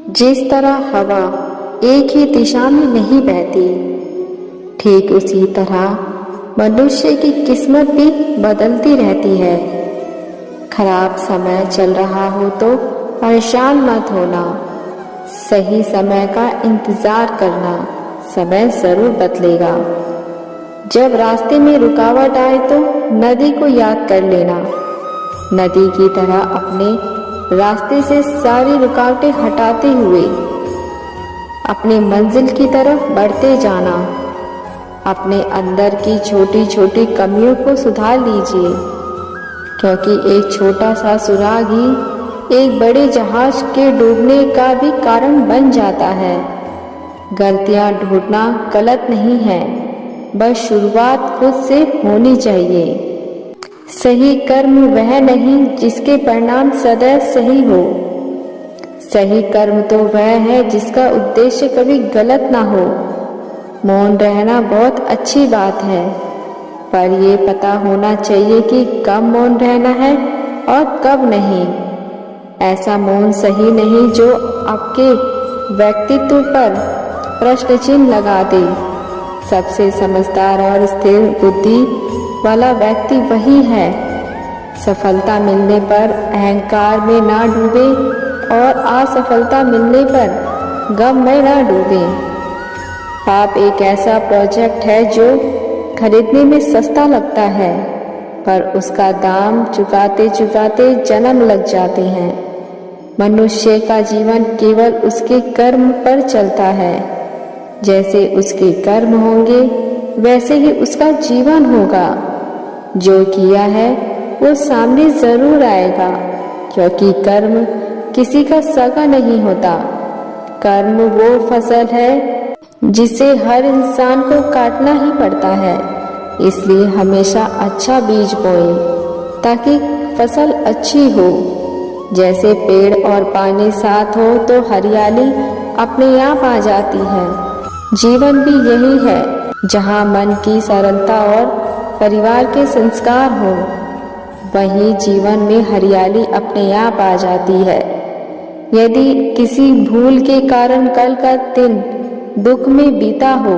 जिस तरह हवा एक ही दिशा में नहीं बहती, ठीक उसी तरह मनुष्य की किस्मत भी बदलती रहती है। खराब समय चल रहा हो तो परेशान मत होना, सही समय का इंतज़ार करना, समय ज़रूर बदलेगा। जब रास्ते में रुकावट आए तो नदी को याद कर लेना, नदी की तरह अपने रास्ते से सारी रुकावटें हटाते हुए अपनी मंजिल की तरफ बढ़ते जाना। अपने अंदर की छोटी छोटी कमियों को सुधार लीजिए, क्योंकि एक छोटा सा सुराग ही एक बड़े जहाज के डूबने का भी कारण बन जाता है। गलतियां ढूंढना गलत नहीं है, बस शुरुआत खुद से होनी चाहिए। सही कर्म वह नहीं जिसके परिणाम सदैव सही हो, सही कर्म तो वह है जिसका उद्देश्य कभी गलत ना हो। मौन रहना बहुत अच्छी बात है, पर ये पता होना चाहिए कि कब मौन रहना है और कब नहीं। ऐसा मौन सही नहीं जो आपके व्यक्तित्व पर प्रश्न चिन्ह लगा दे। सबसे समझदार और स्थिर बुद्धि वाला व्यक्ति वही है। सफलता मिलने पर अहंकार में ना डूबे और असफलता मिलने पर गम में ना डूबे। पाप एक ऐसा प्रोजेक्ट है जो खरीदने में सस्ता लगता है, पर उसका दाम चुकाते चुकाते जन्म लग जाते हैं। मनुष्य का जीवन केवल उसके कर्म पर चलता है। जैसे उसके कर्म होंगे वैसे ही उसका जीवन होगा। जो किया है वो सामने जरूर आएगा, क्योंकि कर्म किसी का सगा नहीं होता। कर्म वो फसल है जिसे हर इंसान को काटना ही पड़ता है। इसलिए हमेशा अच्छा बीज बोएं ताकि फसल अच्छी हो। जैसे पेड़ और पानी साथ हो तो हरियाली अपने आप आ जाती है। जीवन भी यही है, जहाँ मन की सरलता और परिवार के संस्कार हो, वहीं जीवन में हरियाली अपने आप आ जाती है। यदि किसी भूल के कारण कल का दिन दुख में बीता हो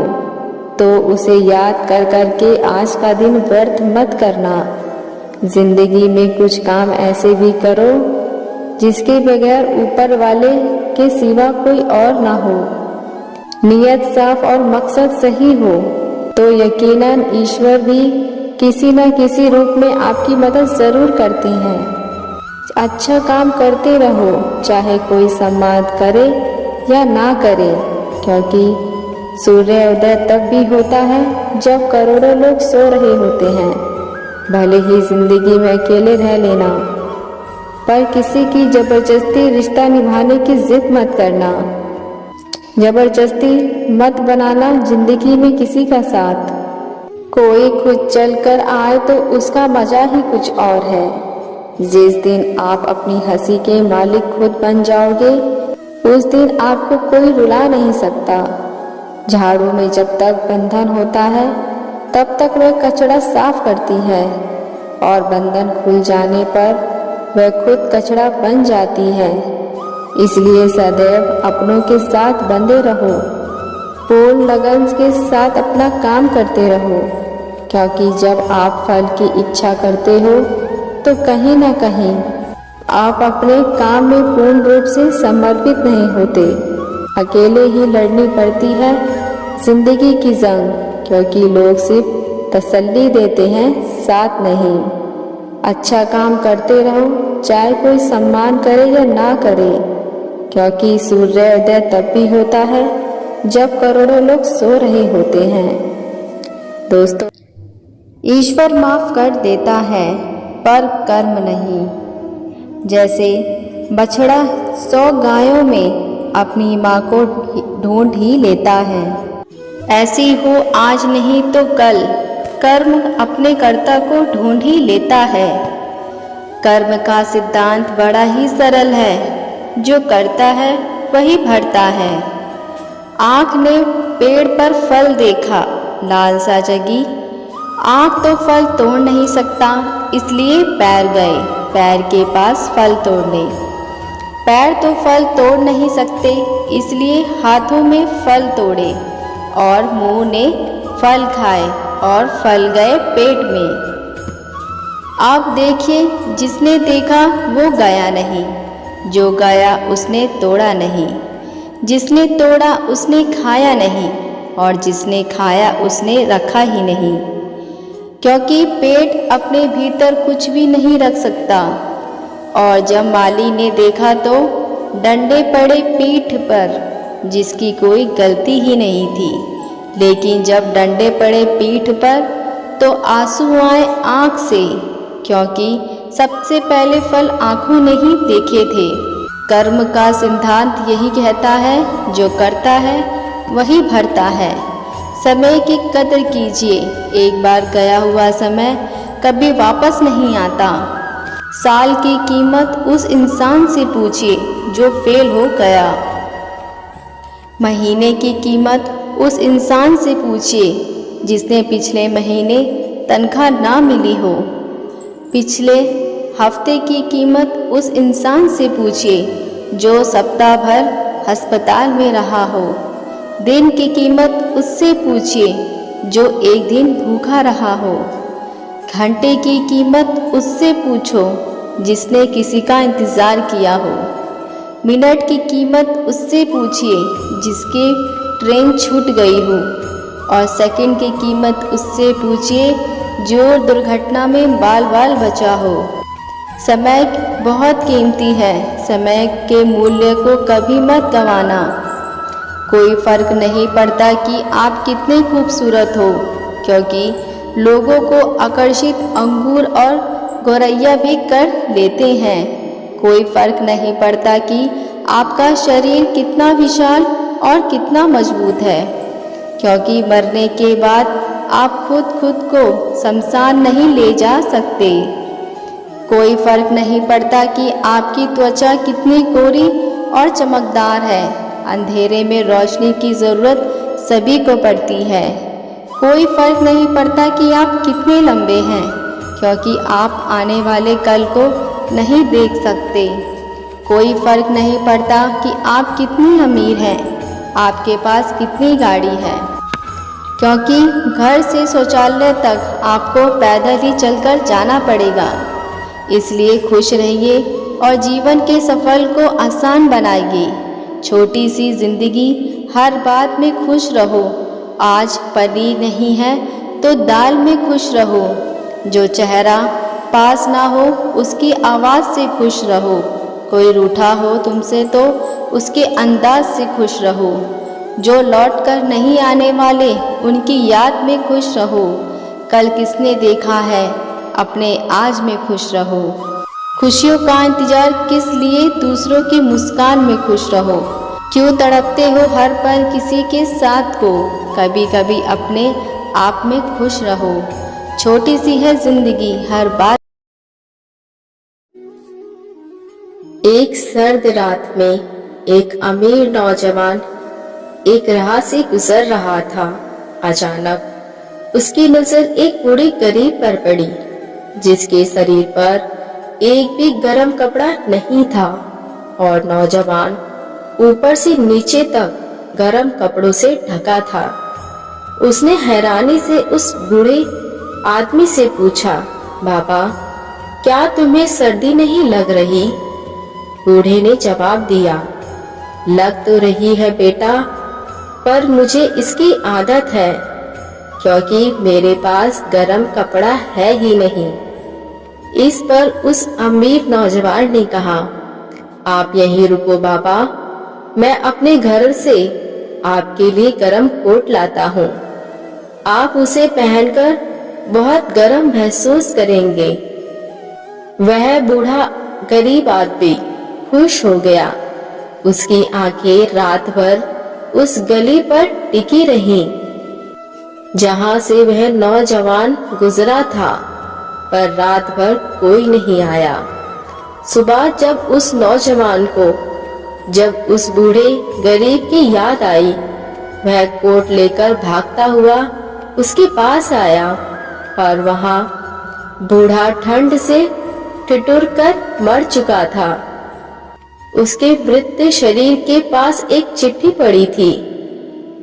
तो उसे याद कर करके आज का दिन व्यर्थ मत करना। जिंदगी में कुछ काम ऐसे भी करो जिसके बगैर ऊपर वाले के सिवा कोई और ना हो। नियत साफ और मकसद सही हो तो यकीनन ईश्वर भी किसी न किसी रूप में आपकी मदद जरूर करते हैं। अच्छा काम करते रहो, चाहे कोई सम्मान करे या ना करे, क्योंकि सूर्योदय तब भी होता है जब करोड़ों लोग सो रहे होते हैं। भले ही जिंदगी में अकेले रह लेना, पर किसी की जबरदस्ती रिश्ता निभाने की जिद मत करना। जबरदस्ती मत बनाना जिंदगी में किसी का साथ। कोई खुद चल कर आए तो उसका मजा ही कुछ और है। जिस दिन आप अपनी हंसी के मालिक खुद बन जाओगे, उस दिन आपको कोई रुला नहीं सकता। झाड़ू में जब तक बंधन होता है तब तक वह कचरा साफ करती है, और बंधन खुल जाने पर वह खुद कचरा बन जाती है। इसलिए सदैव अपनों के साथ बंधे रहो, पूर्ण लगन के साथ अपना काम करते रहो, क्योंकि जब आप फल की इच्छा करते हो तो कहीं ना कहीं आप अपने काम में पूर्ण रूप से समर्पित नहीं होते। अकेले ही लड़नी पड़ती है जिंदगी की जंग, क्योंकि लोग सिर्फ तसल्ली देते हैं, साथ नहीं। अच्छा काम करते रहो, चाहे कोई सम्मान करे या ना करे, क्योंकि सूर्योदय तब भी होता है जब करोड़ों लोग सो रहे होते हैं। दोस्तों, ईश्वर माफ कर देता है पर कर्म नहीं। जैसे बछड़ा 100 गायों में अपनी माँ को ढूंढ ही लेता है, ऐसी हो आज नहीं तो कल कर्म अपने कर्ता को ढूंढ ही लेता है। कर्म का सिद्धांत बड़ा ही सरल है, जो करता है वही भरता है। आँख ने पेड़ पर फल देखा, लालसा जगी, आँख तो फल तोड़ नहीं सकता, इसलिए पैर गए पैर के पास फल तोड़ने। पैर तो फल तोड़ नहीं सकते, इसलिए हाथों में फल तोड़े और मुंह ने फल खाए और फल गए पेट में। आप देखिए, जिसने देखा वो गया नहीं, जो गया उसने तोड़ा नहीं, जिसने तोड़ा उसने खाया नहीं और जिसने खाया उसने रखा ही नहीं। क्योंकि पेट अपने भीतर कुछ भी नहीं रख सकता। और जब माली ने देखा तो डंडे पड़े पीठ पर, जिसकी कोई गलती ही नहीं थी। लेकिन जब डंडे पड़े पीठ पर तो आंसू आए आँख से, क्योंकि सबसे पहले फल आँखों ने ही देखे थे। कर्म का सिद्धांत यही कहता है, जो करता है वही भरता है। समय की कद्र कीजिए, एक बार गया हुआ समय कभी वापस नहीं आता। साल की कीमत उस इंसान से पूछिए जो फेल हो गया। महीने की कीमत उस इंसान से पूछिए जिसने पिछले महीने तनख्वाह ना मिली हो। पिछले हफ्ते की कीमत उस इंसान से पूछिए जो सप्ताह भर अस्पताल में रहा हो। दिन की कीमत उससे पूछिए जो एक दिन भूखा रहा हो। घंटे की कीमत उससे पूछो जिसने किसी का इंतज़ार किया हो। मिनट की कीमत उससे पूछिए जिसकी ट्रेन छूट गई हो। और सेकंड की कीमत उससे पूछिए जो दुर्घटना में बाल बाल बचा हो। समय बहुत कीमती है, समय के मूल्य को कभी मत गंवाना। कोई फर्क नहीं पड़ता कि आप कितने खूबसूरत हो, क्योंकि लोगों को आकर्षित अंगूर और गौरैया भी कर लेते हैं। कोई फर्क नहीं पड़ता कि आपका शरीर कितना विशाल और कितना मजबूत है, क्योंकि मरने के बाद आप खुद को शमशान नहीं ले जा सकते। कोई फर्क नहीं पड़ता कि आपकी त्वचा कितनी कोरी और चमकदार है। अंधेरे में रोशनी की ज़रूरत सभी को पड़ती है। कोई फर्क नहीं पड़ता कि आप कितने लंबे हैं, क्योंकि आप आने वाले कल को नहीं देख सकते। कोई फर्क नहीं पड़ता कि आप कितनी अमीर हैं, आपके पास कितनी गाड़ी है, क्योंकि घर से शौचालय तक आपको पैदल ही चलकर जाना पड़ेगा। इसलिए खुश रहिए और जीवन के सफर को आसान बनाइए। छोटी सी जिंदगी, हर बात में खुश रहो। आज पनीर नहीं है तो दाल में खुश रहो। जो चेहरा पास ना हो उसकी आवाज़ से खुश रहो। कोई रूठा हो तुमसे तो उसके अंदाज से खुश रहो। जो लौट कर नहीं आने वाले उनकी याद में खुश रहो। कल किसने देखा है, अपने आज में खुश रहो। खुशियों का इंतजार किस लिए, दूसरों की मुस्कान में खुश रहो। क्यों तड़पते हो हर पल किसी के साथ को, कभी कभी अपने आप में खुश रहो। छोटी सी है जिंदगी, हर बात। एक सर्द रात में एक अमीर नौजवान एक राह से गुजर रहा था। अचानक उसकी नजर एक बूढ़े गरीब पर पड़ी, जिसके शरीर पर एक भी गर्म कपड़ा नहीं था और नौजवान ऊपर से नीचे तक गर्म कपड़ों से ढका था। उसने हैरानी से उस बूढ़े आदमी से पूछा, बाबा, क्या तुम्हें सर्दी नहीं लग रही? बूढ़े ने जवाब दिया, लग तो रही है बेटा, पर मुझे इसकी आदत है, क्योंकि मेरे पास गर्म कपड़ा है ही नहीं। इस पर उस अमीर नौजवान ने कहा, आप यहीं रुको बाबा, मैं अपने घर से आपके लिए गर्म कोट लाता हूँ। आप उसे पहनकर बहुत गर्म महसूस करेंगे। वह बूढ़ा गरीब आदमी खुश हो गया। उसकी आंखें रात भर उस गली पर टिकी रहीं, जहां से वह नौजवान गुजरा था, पर रात भर कोई नहीं आया। सुबह जब उस नौजवान को उस बूढ़े गरीब की याद आई, वह कोट लेकर भागता हुआ उसके पास आया और वहां बूढ़ा ठंड से ठिठुर कर मर चुका था। उसके मृत शरीर के पास एक चिट्ठी पड़ी थी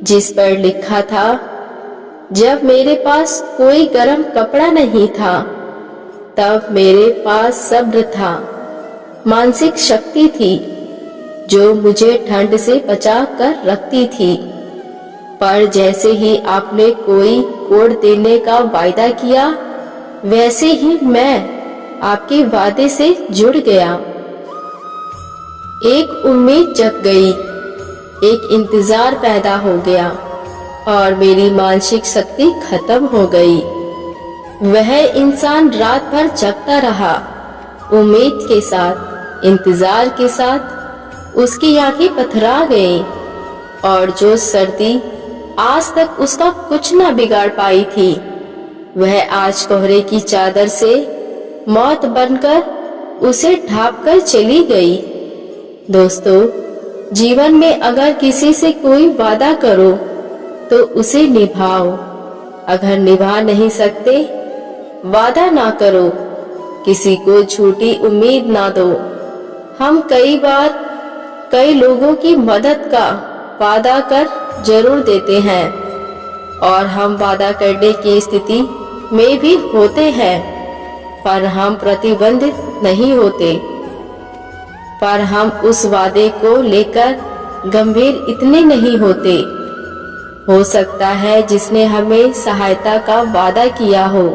जिस पर लिखा था, जब मेरे पास कोई गर्म कपड़ा नहीं था तब मेरे पास सब्र था, मानसिक शक्ति थी जो मुझे ठंड से बचा कर रखती थी। पर जैसे ही आपने कोई कोड देने का वायदा किया वैसे ही मैं आपके वादे से जुड़ गया। एक उम्मीद जग गई, एक इंतजार पैदा हो गया और मेरी मानसिक शक्ति खत्म हो गई। वह इंसान रात भर जगता रहा, उम्मीद के साथ, इंतजार के साथ। उसकी आंखें पथरा गईं और जो सर्दी आज तक उसका कुछ न बिगाड़ पाई थी, वह आज कोहरे की चादर से मौत बनकर उसे ढांप कर चली गई। दोस्तों, जीवन में अगर किसी से कोई वादा करो तो उसे निभाओ। अगर निभा नहीं सकते, वादा ना करो, किसी को झूठी उम्मीद ना दो। हम कई बार कई लोगों की मदद का वादा कर जरूर देते हैं और हम वादा करने की स्थिति में भी होते हैं, पर हम प्रतिबंधित नहीं होते। पर हम उस वादे को लेकर गंभीर इतने नहीं होते। हो सकता है जिसने हमें सहायता का वादा किया हो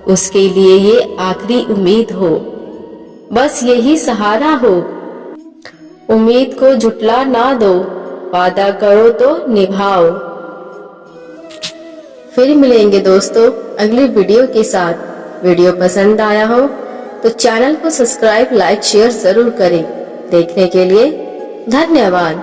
उसके लिए ये आखिरी उम्मीद हो, बस यही सहारा हो। उम्मीद को झुठला ना दो, वादा करो तो निभाओ। फिर मिलेंगे दोस्तों अगली वीडियो के साथ। वीडियो पसंद आया हो तो चैनल को सब्सक्राइब, लाइक, शेयर जरूर करें। देखने के लिए धन्यवाद।